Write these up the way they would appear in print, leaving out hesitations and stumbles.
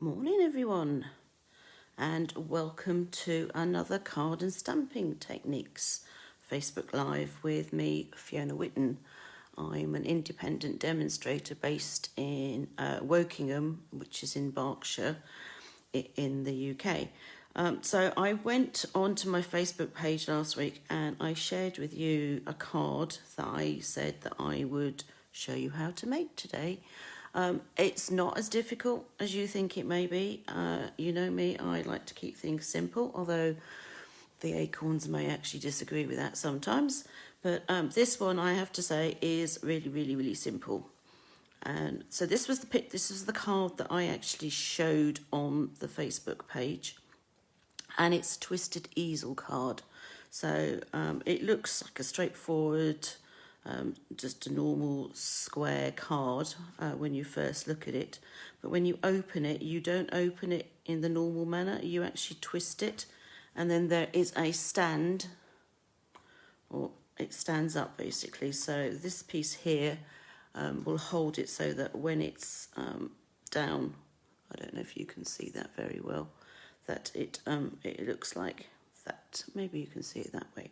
Morning everyone, and welcome to another Card and Stamping Techniques Facebook Live with me, Fiona Whitten. I'm an independent demonstrator based in Wokingham, which is in Berkshire in the UK. So I went onto my Facebook page last week and I shared with you a card that I said that I would show you how to make today. It's not as difficult as you think it may be. You know me, I like to keep things simple, although the acorns may actually disagree with that sometimes. But this one, I have to say, is really simple. And so this was the card that I actually showed on the Facebook page, and it's a Twisted Easel card. So it looks like a straightforward, just a normal square card when you first look at it. But when you open it, you don't open it in the normal manner. You actually twist it, and then there is a stand, or it stands up basically. So this piece here will hold it so that when it's down, I don't know if you can see that very well, that it looks like that. Maybe you can see it that way.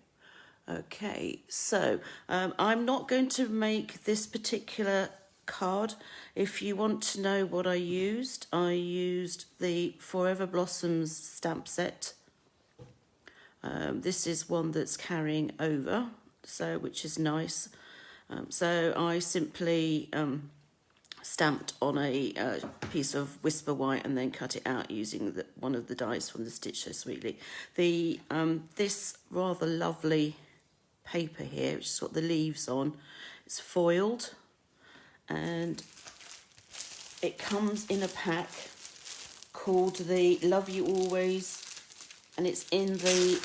Okay, so I'm not going to make this particular card. If you want to know what I used the Forever Blossoms stamp set. This is one that's carrying over, so which is nice. So I simply stamped on a piece of Whisper White and then cut it out using one of the dies from the Stitch So Sweetly. This rather lovely paper here, which has got the leaves on, it's foiled, and it comes in a pack called the Love You Always, and it's in the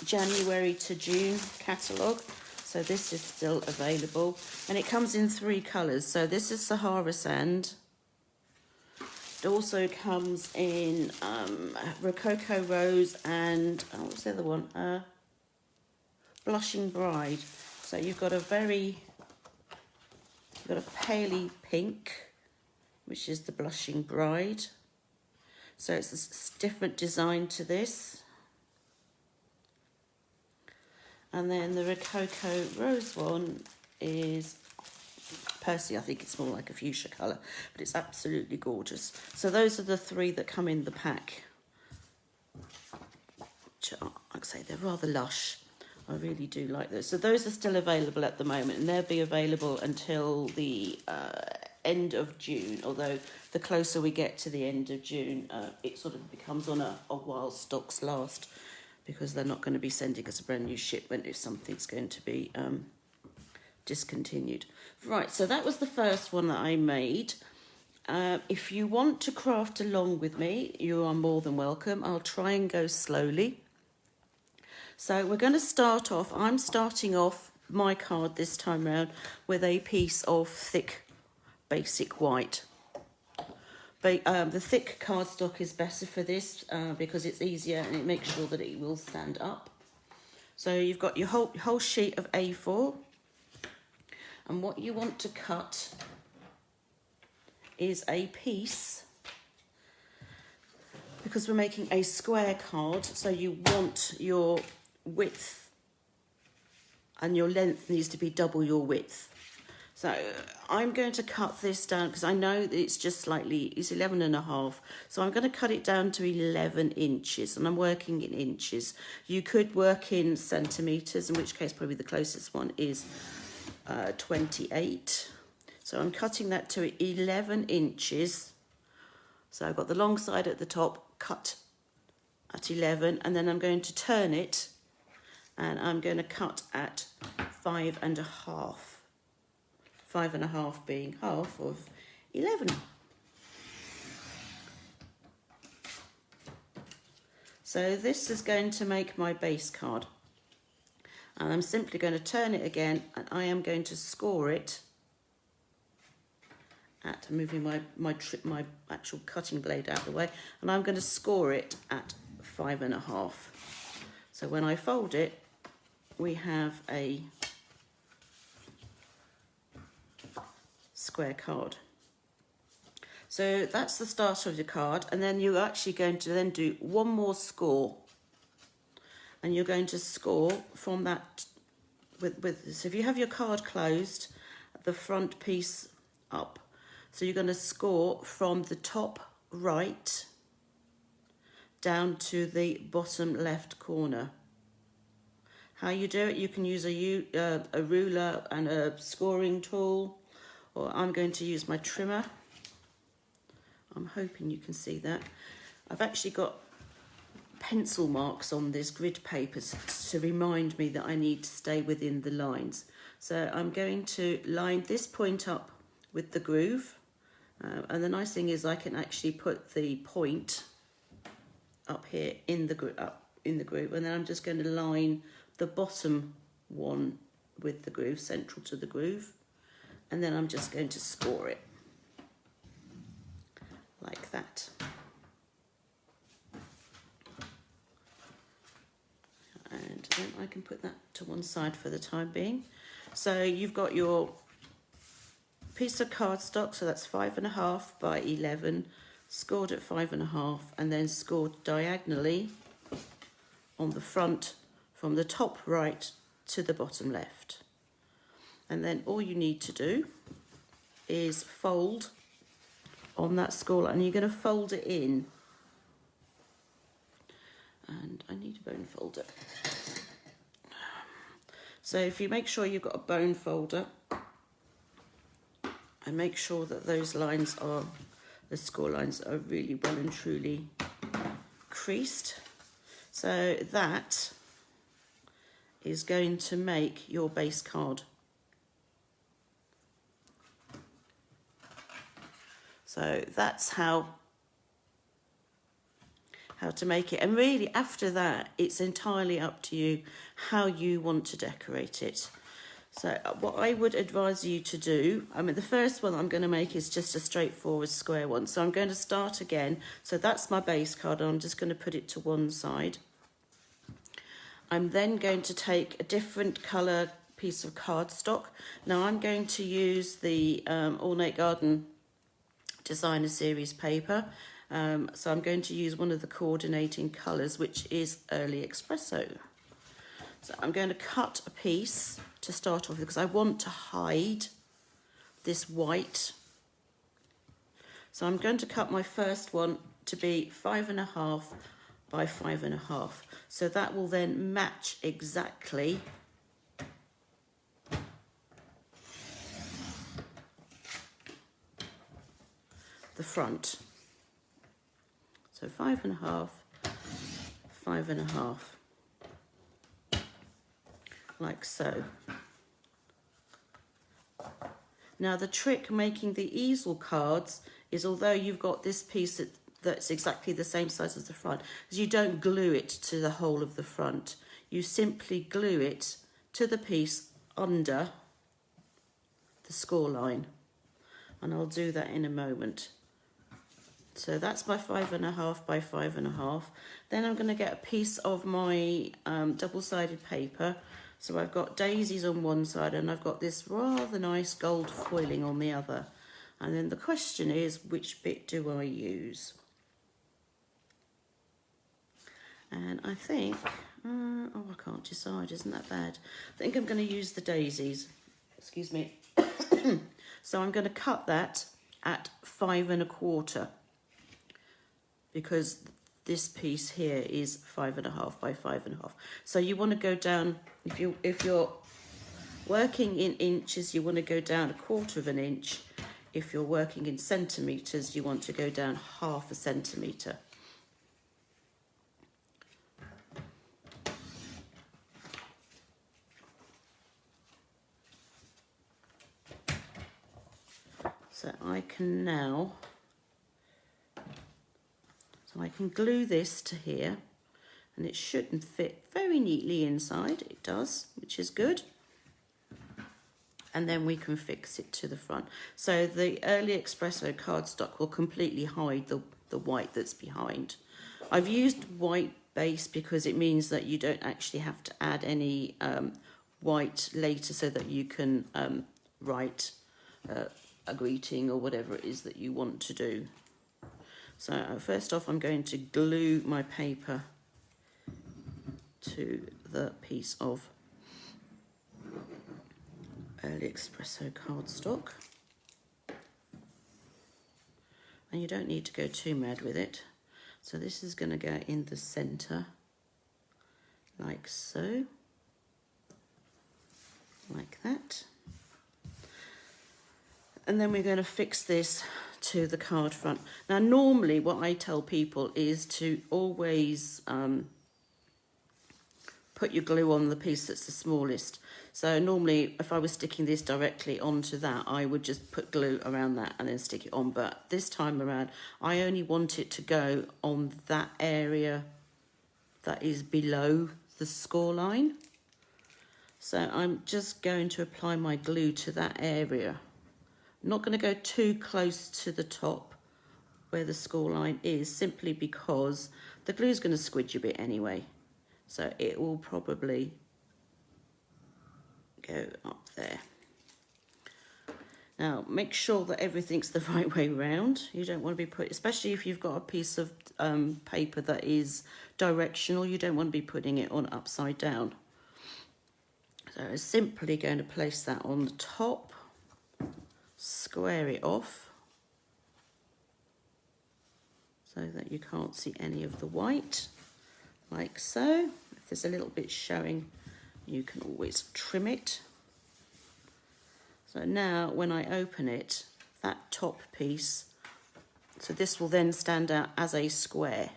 January to June catalogue. So this is still available, and it comes in 3 colours. So this is Sahara Sand. It also comes in Rococo Rose and what was the other one? Blushing Bride. So you've got a paley pink, which is the Blushing Bride. So it's a different design to this. And then the Rococo Rose one is, personally I think it's more like a fuchsia colour, but it's absolutely gorgeous. So those are the 3 that come in the pack. Which are, like I say, they're rather lush. I really do like those. So those are still available at the moment, and they'll be available until the end of June. Although the closer we get to the end of June, it sort of becomes on a while stocks last, because they're not going to be sending us a brand new shipment if something's going to be discontinued. Right, so that was the first one that I made. If you want to craft along with me, you are more than welcome. I'll try and go slowly. So we're going to start off, I'm starting off my card this time round with a piece of thick basic white. But the thick cardstock is better for this because it's easier and it makes sure that it will stand up. So you've got your whole sheet of A4, and what you want to cut is a piece, because we're making a square card, so you want your width and your length needs to be double your width. So I'm going to cut this down because I know that it's just slightly, it's 11.5. So I'm going to cut it down to 11 inches, and I'm working in inches. You could work in centimetres, in which case probably the closest one is 28. So I'm cutting that to 11 inches. So I've got the long side at the top cut at 11, and then I'm going to turn it and I'm going to cut at 5.5. 5.5 being half of 11. So this is going to make my base card. And I'm simply going to turn it again, and I am going to score it at, moving my actual cutting blade out of the way, and I'm going to score it at 5.5. So when I fold it, we have a square card. So that's the start of your card, and then you're actually going to then do one more score, and you're going to score from that so if you have your card closed, the front piece up, so you're going to score from the top right down to the bottom left corner. How you do it, you can use a ruler and a scoring tool, or I'm going to use my trimmer. I'm hoping you can see that. I've actually got pencil marks on this grid paper to remind me that I need to stay within the lines. So I'm going to line this point up with the groove, and the nice thing is I can actually put the point up here in the groove, and then I'm just going to line the bottom one with the groove, central to the groove, and then I'm just going to score it like that. And then I can put that to one side for the time being. So you've got your piece of cardstock, so that's 5.5 by 11, scored at 5.5, and then scored diagonally on the front from the top right to the bottom left. And then all you need to do is fold on that score line, and you're going to fold it in. And I need a bone folder. So if you make sure you've got a bone folder, and make sure that those lines are, the score lines are really well and truly creased. So that is going to make your base card. So that's how to make it, and really after that it's entirely up to you how you want to decorate it. So what I would advise you to do, I mean the first one I'm going to make is just a straightforward square one, so I'm going to start again. So that's my base card, and I'm just going to put it to one side. I'm then going to take a different colour piece of cardstock. Now I'm going to use the Ornate Garden Designer Series paper. So I'm going to use one of the coordinating colours, which is Early Espresso. So I'm going to cut a piece to start off with, because I want to hide this white. So I'm going to cut my first one to be 5.5 by 5.5. So that will then match exactly the front. So 5.5, 5.5, like so. Now the trick making the easel cards is, although you've got this piece that's exactly the same size as the front, is you don't glue it to the whole of the front. You simply glue it to the piece under the score line, and I'll do that in a moment. So that's my 5.5 by 5.5. Then I'm going to get a piece of my double-sided paper. So I've got daisies on one side, and I've got this rather nice gold foiling on the other. And then the question is, which bit do I use? And I think, oh, I can't decide, isn't that bad? I think I'm going to use the daisies. Excuse me. So I'm going to cut that at 5.25. Because this piece here is 5.5 by 5.5. So you want to go down, if you're working in inches, you want to go down 1/4 of an inch. If you're working in centimetres, you want to go down 1/2 centimetre. So I can now, so I can glue this to here, and it shouldn't fit very neatly inside. It does, which is good. And then we can fix it to the front. So the Early Espresso cardstock will completely hide the white that's behind. I've used white base because it means that you don't actually have to add any white later, so that you can write a greeting or whatever it is that you want to do. So first off, I'm going to glue my paper to the piece of Early Espresso cardstock. And you don't need to go too mad with it. So this is going to go in the centre, like so, like that. And then we're going to fix this to the card front. Now normally what I tell people is to always put your glue on the piece that's the smallest. So normally if I was sticking this directly onto that, I would just put glue around that and then stick it on. But this time around, I only want it to go on that area that is below the score line. So I'm just going to apply my glue to that area. I'm not going to go too close to the top where the score line is, simply because the glue is going to squidge a bit anyway. So it will probably go up there. Now make sure that everything's the right way round. You don't want to be especially if you've got a piece of paper that is directional, you don't want to be putting it on upside down. So I'm simply going to place that on the top, square it off so that you can't see any of the white, like so. If there's a little bit showing, you can always trim it. So now when I open it, that top piece, so this will then stand out as a square.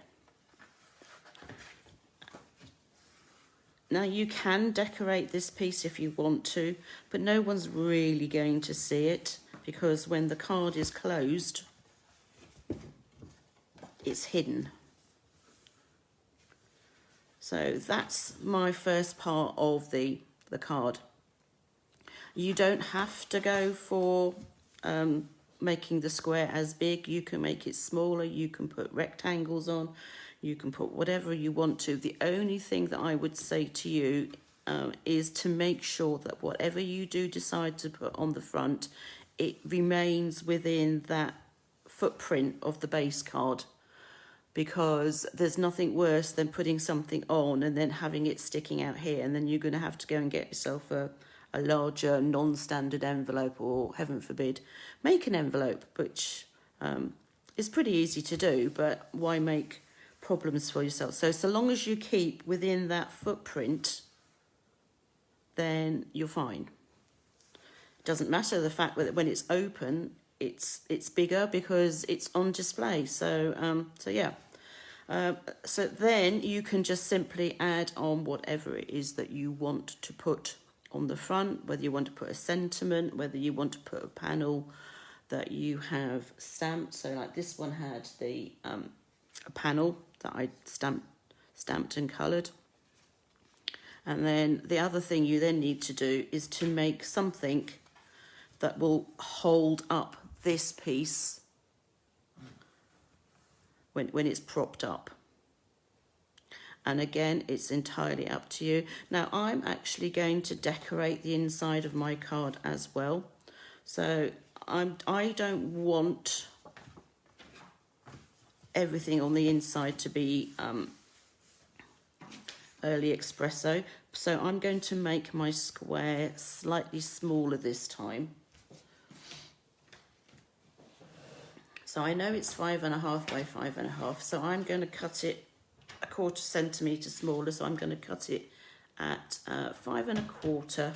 Now you can decorate this piece if you want to, but no one's really going to see it, because when the card is closed, it's hidden. So that's my first part of the card. You don't have to go for making the square as big. You can make it smaller, you can put rectangles on, you can put whatever you want to. The only thing that I would say to you is to make sure that whatever you do decide to put on the front, it remains within that footprint of the base card, because there's nothing worse than putting something on and then having it sticking out here, and then you're going to have to go and get yourself a larger non-standard envelope, or heaven forbid, make an envelope, which is pretty easy to do, but why make problems for yourself? So long as you keep within that footprint, then you're fine. Doesn't matter the fact that when it's open, it's bigger because it's on display. So yeah. So then you can just simply add on whatever it is that you want to put on the front, whether you want to put a sentiment, whether you want to put a panel that you have stamped. So like this one had the a panel that I stamped and coloured. And then the other thing you then need to do is to make something that will hold up this piece when it's propped up. And again, it's entirely up to you. Now I'm actually going to decorate the inside of my card as well. So I don't want everything on the inside to be Early Espresso. So I'm going to make my square slightly smaller this time. So I know it's 5.5 by 5.5, so I'm going to cut it 1/4 centimetre smaller. So I'm going to cut it at 5.25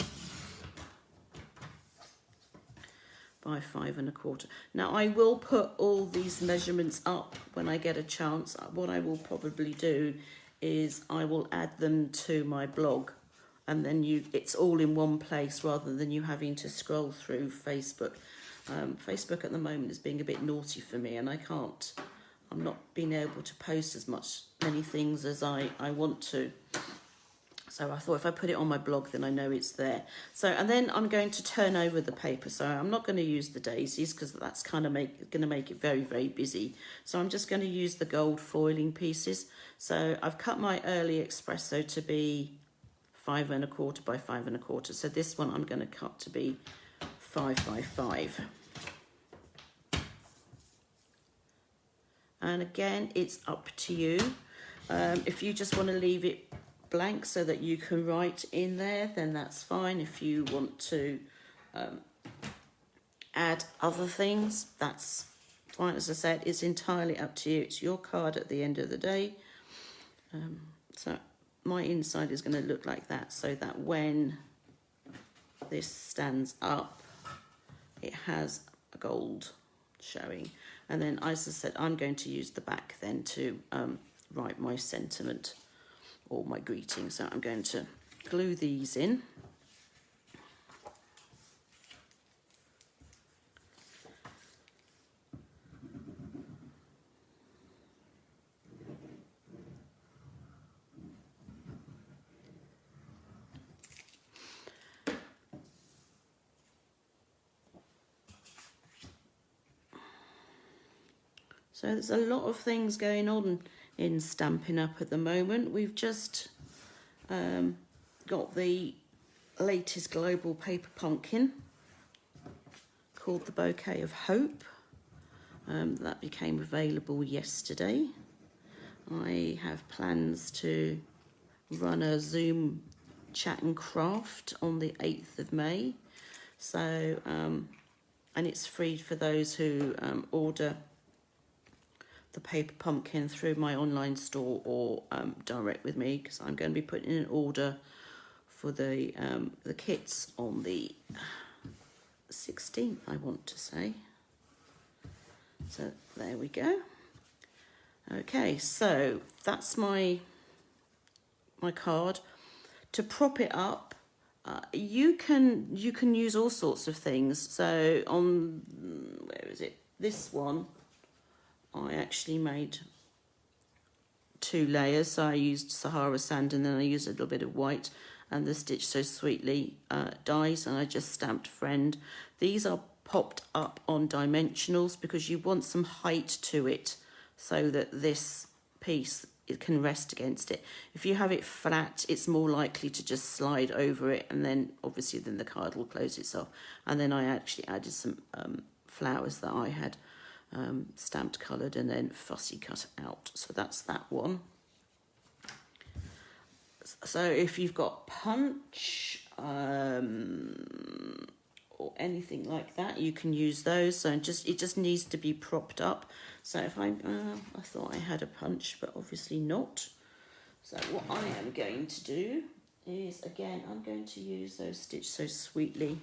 by 5.25. Now I will put all these measurements up when I get a chance. What I will probably do is I will add them to my blog, and then it's all in one place rather than you having to scroll through Facebook. Facebook at the moment is being a bit naughty for me, and I'm not being able to post many things as I want to. So I thought if I put it on my blog, then I know it's there. So, and then I'm going to turn over the paper. So I'm not going to use the daisies because that's kind of going to make it very, very busy. So I'm just going to use the gold foiling pieces. So I've cut my Early Espresso to be 5.25 by 5.25. So this one I'm going to cut to be 5 by 5. And again, it's up to you. If you just want to leave it blank so that you can write in there, then that's fine. If you want to add other things, that's fine. As I said, it's entirely up to you. It's your card at the end of the day. So my inside is going to look like that, so that when this stands up, it has a gold showing. And then, as I said, I'm going to use the back then to write my sentiment or my greeting. So I'm going to glue these in. So there's a lot of things going on in Stampin' Up at the moment. We've just got the latest global paper pumpkin called the Bouquet of Hope. That became available yesterday. I have plans to run a Zoom chat and craft on the 8th of May. So, and it's free for those who order the paper pumpkin through my online store or direct with me, because I'm going to be putting in an order for the kits on the 16th, I want to say. So there we go. Okay, so that's my card. To prop it up, you can use all sorts of things. So on, where is it? This one, I actually made 2 layers. So I used Sahara sand, and then I used a little bit of white and the Stitch So Sweetly dies, and I just stamped friend. These are popped up on dimensionals because you want some height to it so that this piece, it can rest against it. If you have it flat, it's more likely to just slide over it, and then obviously then the card will close itself. And then I actually added some flowers that I had stamped, coloured, and then fussy cut out. So that's that one. So if you've got punch or anything like that, you can use those. So it just needs to be propped up. So if I thought I had a punch, but obviously not. So what I am going to do is, again, I'm going to use those Stitch So Sweetly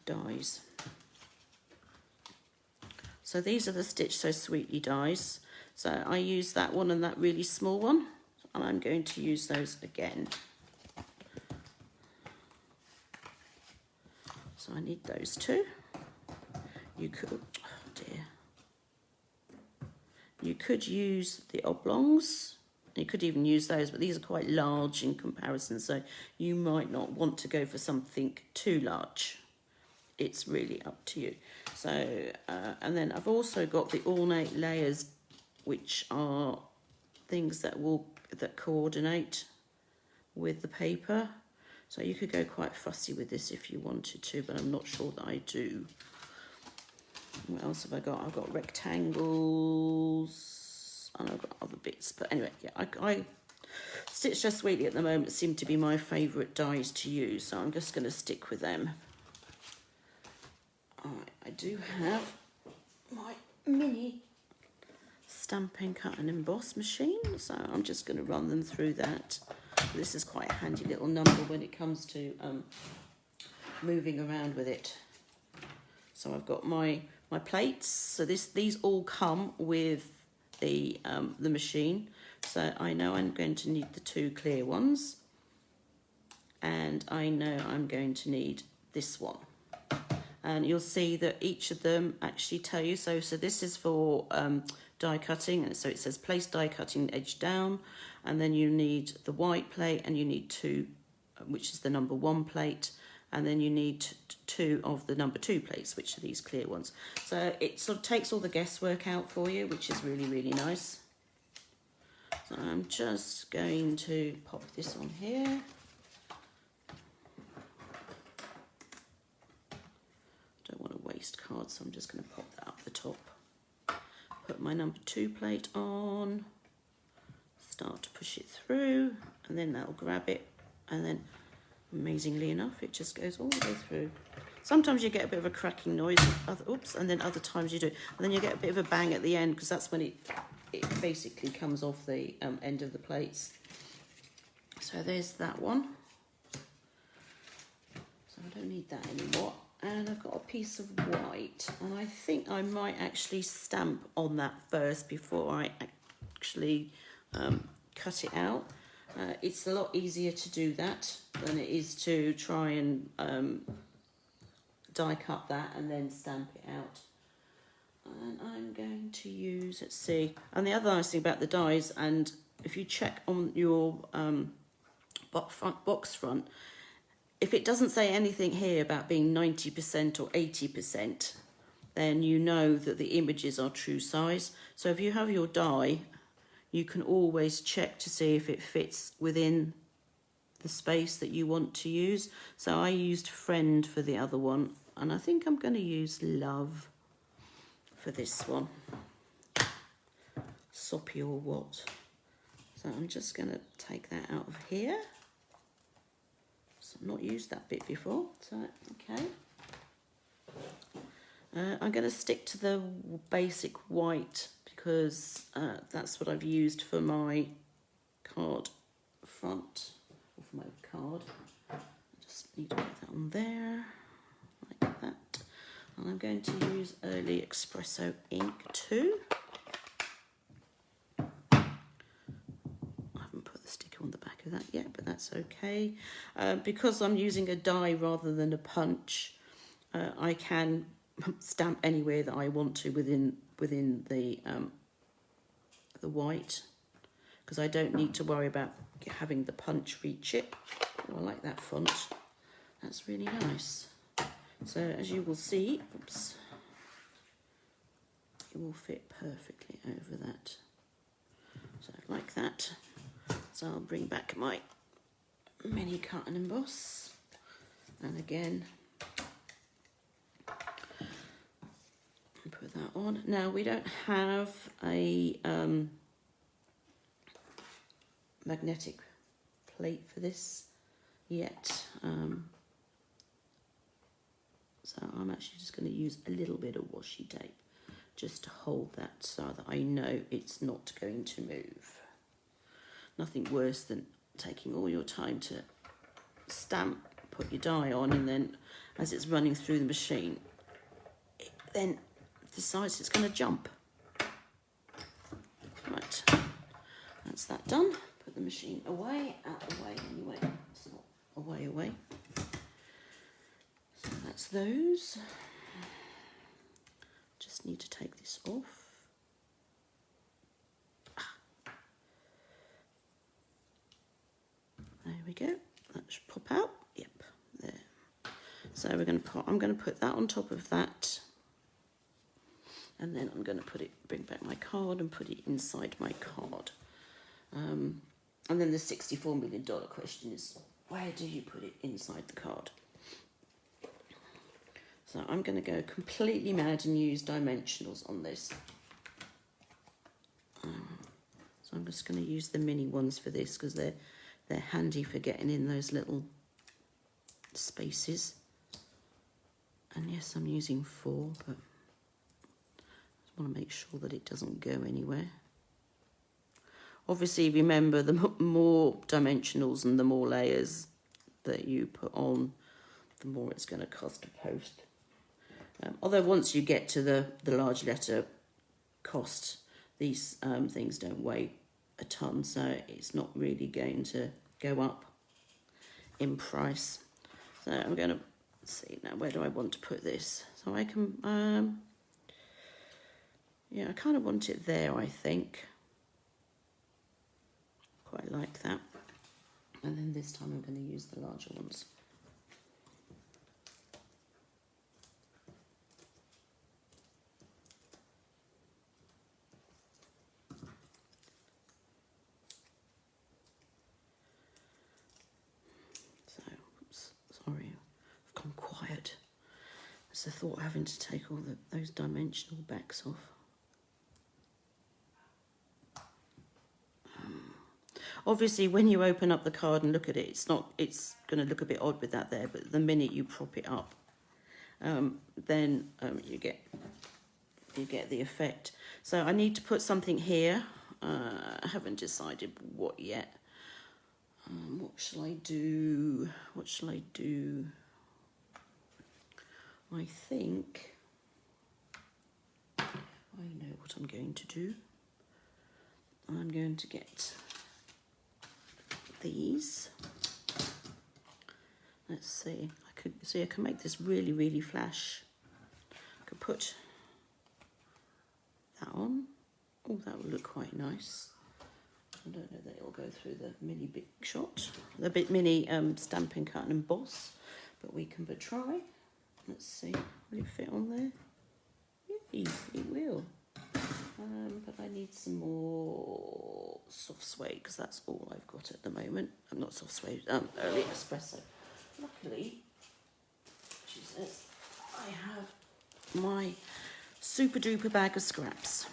dies. So these are the Stitch So Sweetly dies. So I use that one and that really small one, and I'm going to use those again. So I need those 2. You could, oh dear. You could use the oblongs. You could even use those, but these are quite large in comparison, so you might not want to go for something too large. It's really up to you. So, and then I've also got the ornate layers, which are things that coordinate with the paper. So you could go quite fussy with this if you wanted to, but I'm not sure that I do. What else have I got? I've got rectangles, and I've got other bits. But anyway, yeah, I Stitch So Sweetly at the moment seem to be my favourite dies to use, so I'm just going to stick with them. Alright, I do have my mini Stampin' Cut and Emboss machine, so I'm just going to run them through that. This is quite a handy little number when it comes to moving around with it. So I've got my plates. So these all come with the machine. So I know I'm going to need the 2 clear ones, and I know I'm going to need this one. And you'll see that each of them actually tell you. So this is for die cutting, and so it says place die cutting edge down, and then you need the white plate, and you need 2, which is the number 1 plate, and then you need 2 of the number 2 plates, which are these clear ones. So it sort of takes all the guesswork out for you, which is really, really nice. So I'm just going to pop this on here. Don't want to waste cards, so I'm just going to pop that up the top. put my number 2 plate on, start to push it through, and then that'll grab it, and then amazingly enough it just goes all the way through. Sometimes you get a bit of a cracking noise, and then other times you do, and then you get a bit of a bang at the end, because that's when it basically comes off the end of the plates. So there's that one. So I don't need that anymore. And I've got a piece of white, and I think I might actually stamp on that first before I actually cut it out. It's a lot easier to do that than it is to try and die cut that and then stamp it out. And I'm going to use, let's see, and the other nice thing about the dies, and if you check on your box front, if it doesn't say anything here about being 90% or 80%, then you know that the images are true size. So if you have your die, you can always check to see if it fits within the space that you want to use. So I used friend for the other one, and I think I'm going to use love for this one. Soppy or what? So I'm just going to take that out of here. So I've not used that bit before, so okay. I'm going to stick to the basic white because that's what I've used for my card front, or for my card. I just need to put that on there, like that. And I'm going to use Early Espresso ink too. I haven't put the sticker on the back of that yet, but that's okay. Because I'm using a die rather than a punch, I can stamp anywhere that I want to within the white, because I don't need to worry about having the punch reach it. Oh, I like that font. That's really nice. So as you will see, oops, it will fit perfectly over that. So like that. So I'll bring back my mini cut and emboss, and again put that on. Now we don't have a magnetic plate for this yet, so I'm actually just going to use a little bit of washi tape just to hold that so that I know it's not going to move. Nothing worse than taking all your time to stamp, put your die on, and then as it's running through the machine, it then decides it's going to jump. Right, that's that done. Put the machine away, out the way anyway. It's not away. So that's those. Just need to take this off. There we go. That should pop out. Yep, there. So I'm going to put that on top of that, and then I'm going to bring back my card and put it inside my card. And then the $64 million question is, where do you put it inside the card? So I'm going to go completely mad and use dimensionals on this. So I'm just going to use the mini ones for this because they're handy for getting in those little spaces. And yes, I'm using 4, but I just want to make sure that it doesn't go anywhere. Obviously, remember, the more dimensionals and the more layers that you put on, the more it's going to cost to post. Although once you get to the large letter cost, these things don't weigh a ton, so it's not really going to go up in price. So I'm going to see now, where do I want to put this? So I can, yeah, I kind of want it there, I think. Quite like that. And then this time I'm going to use the larger ones. So, oops, sorry, I've gone quiet. It's the thought of having to take all those dimensional backs off. Obviously, when you open up the card and look at it, it's going to look a bit odd with that there, but the minute you prop it up, then you get the effect. So I need to put something here. I haven't decided what yet. What shall I do? What shall I do? I think I know what I'm going to do. I'm going to get these. Let's see. I can make this really, really flash. I could put that on. Oh, that would look quite nice. I don't know that it'll go through the mini big shot, the mini Stampin' Cut and Emboss, but we can but try. Let's see, will it fit on there? Yay, it will. But I need some more soft suede because that's all I've got at the moment. I'm not soft suede, early espresso. Luckily, she says, I have my super duper bag of scraps.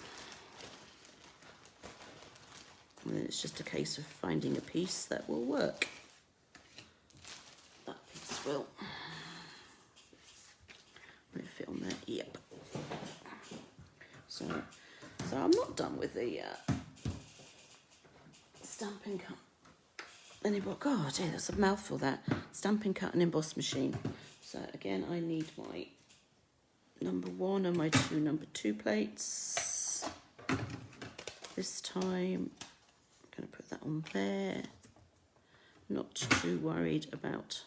And then it's just a case of finding a piece that will work. That piece will it fit on there? Yep. So I'm not done with the Stampin' Cut and emboss. God, yeah, that's a mouthful, that. Stampin' Cut and Emboss machine. So again, I need my number 1 and my 2 number 2 plates. This time, I'm going to put that on there. Not too worried about.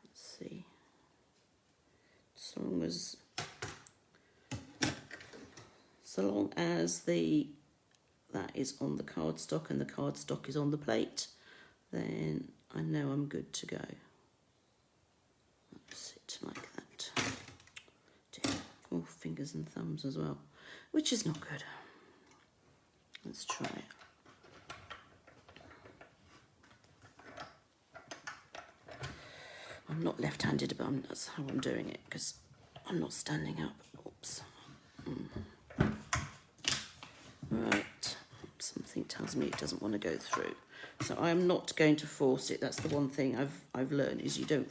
Let's see. So long as that is on the cardstock and the cardstock is on the plate, then I know I'm good to go. That's it, like that. Oh, fingers and thumbs as well, which is not good. Let's try it. I'm not left-handed, but that's how I'm doing it because I'm not standing up. Oops. Right. Something tells me it doesn't want to go through. So I'm not going to force it. That's the one thing I've learned, is you don't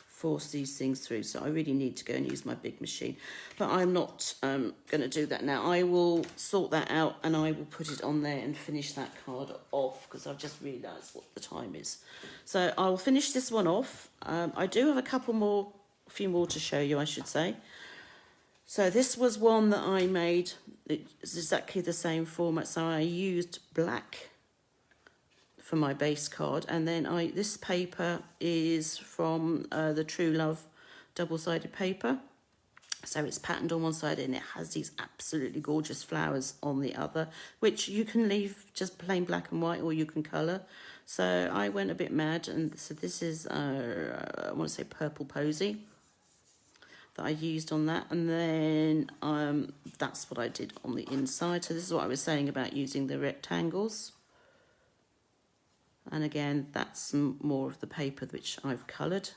force these things through. So I really need to go and use my big machine. But I'm not going to do that now. I will sort that out and I will put it on there and finish that card off because I've just realised what the time is. So I'll finish this one off. I do have a few more to show you, I should say. So this was one that I made. It's exactly the same format. So I used black for my base card, and then this paper is from the True Love double-sided paper. So it's patterned on one side and it has these absolutely gorgeous flowers on the other, which you can leave just plain black and white or you can colour. So I went a bit mad, and so this is I want to say Purple Posy that I used on that, and then that's what I did on the inside. So this is what I was saying about using the rectangles. And again, that's more of the paper which I've coloured.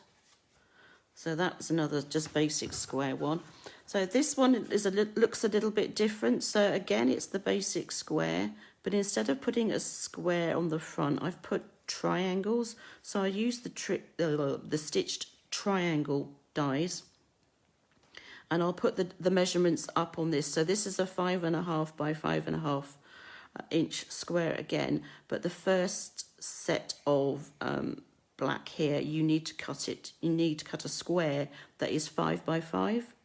So that's another just basic square one. So this one looks a little bit different. So again, it's the basic square, but instead of putting a square on the front, I've put triangles. So I used the stitched triangle dies. And I'll put the measurements up on this. So this is a 5.5 by 5.5 inch square again, but the first set of black here, you need to cut a square that is 5 by 5,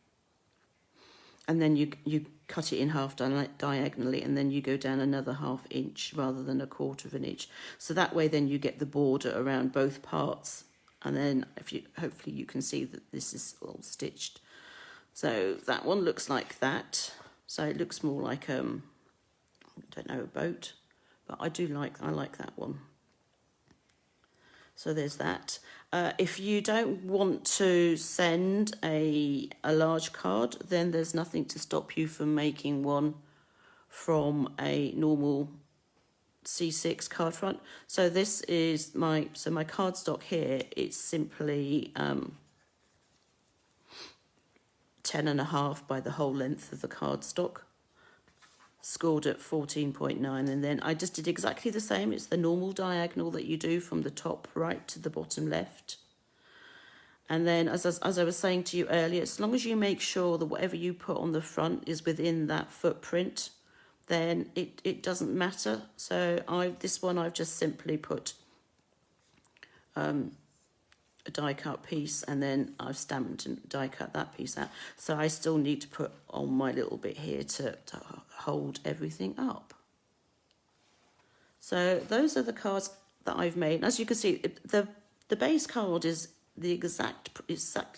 and then you cut it in half diagonally, and then you go down another 1/2 inch rather than 1/4 inch. So that way then you get the border around both parts, and then hopefully you can see that this is all stitched. So that one looks like that. So it looks more like I don't know, a boat, but I like that one. So there's that. If you don't want to send a large card, then there's nothing to stop you from making one from a normal C6 card front. So this is my cardstock here. It's simply 10.5 by the whole length of the cardstock. scored at 14.9, and then I just did exactly the same. It's the normal diagonal that you do from the top right to the bottom left. And then, as I was saying to you earlier, as long as you make sure that whatever you put on the front is within that footprint, then it doesn't matter. So this one I've just simply put a die cut piece, and then I've stamped and die cut that piece out. So I still need to put on my little bit here to hold everything up. So those are the cards that I've made. As you can see, the base card is the exact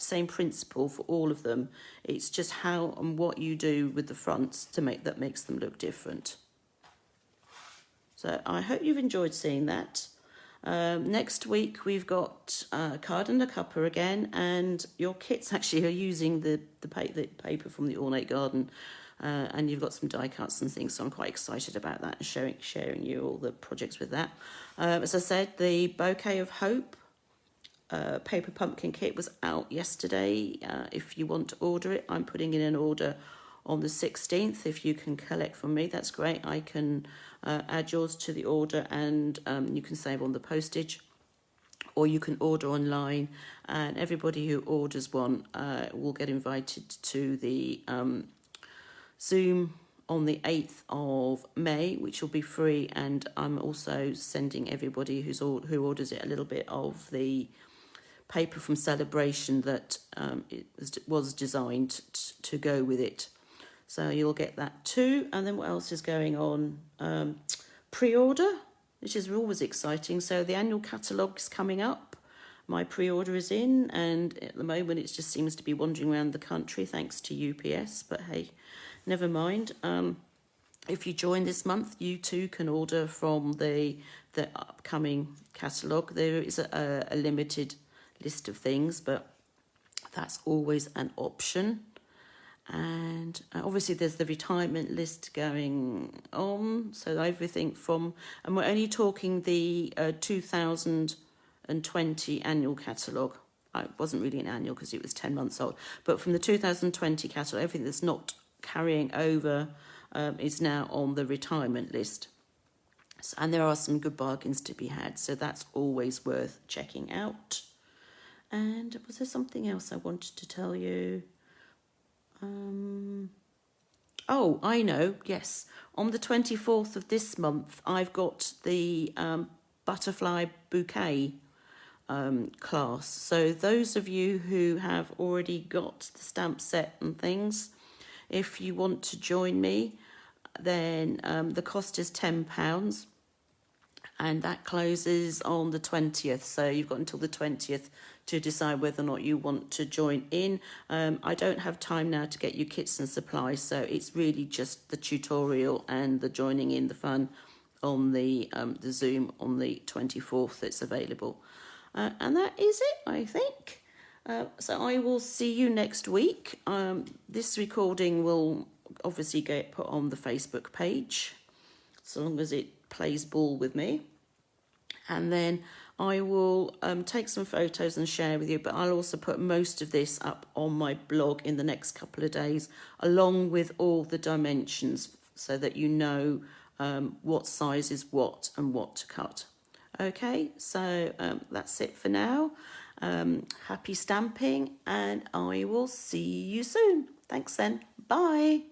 same principle for all of them. It's just how and what you do with the fronts that makes them look different. So I hope you've enjoyed seeing that. Next week we've got Card and a Cuppa again, and your kits actually are using the paper from the Ornate Garden, and you've got some die cuts and things, so I'm quite excited about that and sharing you all the projects with that. As I said, the Bouquet of Hope paper pumpkin kit was out yesterday. If you want to order it, I'm putting in an order on the 16th. If you can collect from me, that's great. I can add yours to the order, and you can save on the postage, or you can order online, and everybody who orders one will get invited to the Zoom on the 8th of May, which will be free, and I'm also sending everybody who orders it a little bit of the paper from Celebration that it was designed to go with it. So you'll get that too. And then what else is going on? Pre-order, which is always exciting. So the annual catalogue is coming up. My pre-order is in, and at the moment it just seems to be wandering around the country thanks to UPS. But hey, never mind. If you join this month, you too can order from the upcoming catalogue. There is a limited list of things, but that's always an option. And obviously there's the retirement list going on, so everything from, and we're only talking the 2020 annual catalogue. It wasn't really an annual because it was 10 months old, but from the 2020 catalogue, everything that's not carrying over is now on the retirement list. And there are some good bargains to be had, so that's always worth checking out. And was there something else I wanted to tell you? Oh, I know, yes. On the 24th of this month, I've got the butterfly bouquet class. So those of you who have already got the stamp set and things, if you want to join me, then the cost is £10. And that closes on the 20th. So you've got until the 20th to decide whether or not you want to join in. I don't have time now to get you kits and supplies, so it's really just the tutorial and the joining in the fun on the Zoom on the 24th that's available. And that is it, I think. So I will see you next week. This recording will obviously get put on the Facebook page, so long as it plays ball with me. And then I will take some photos and share with you, but I'll also put most of this up on my blog in the next couple of days, along with all the dimensions, so that you know what size is what and what to cut. Okay, so that's it for now. Happy stamping, and I will see you soon. Thanks then. Bye.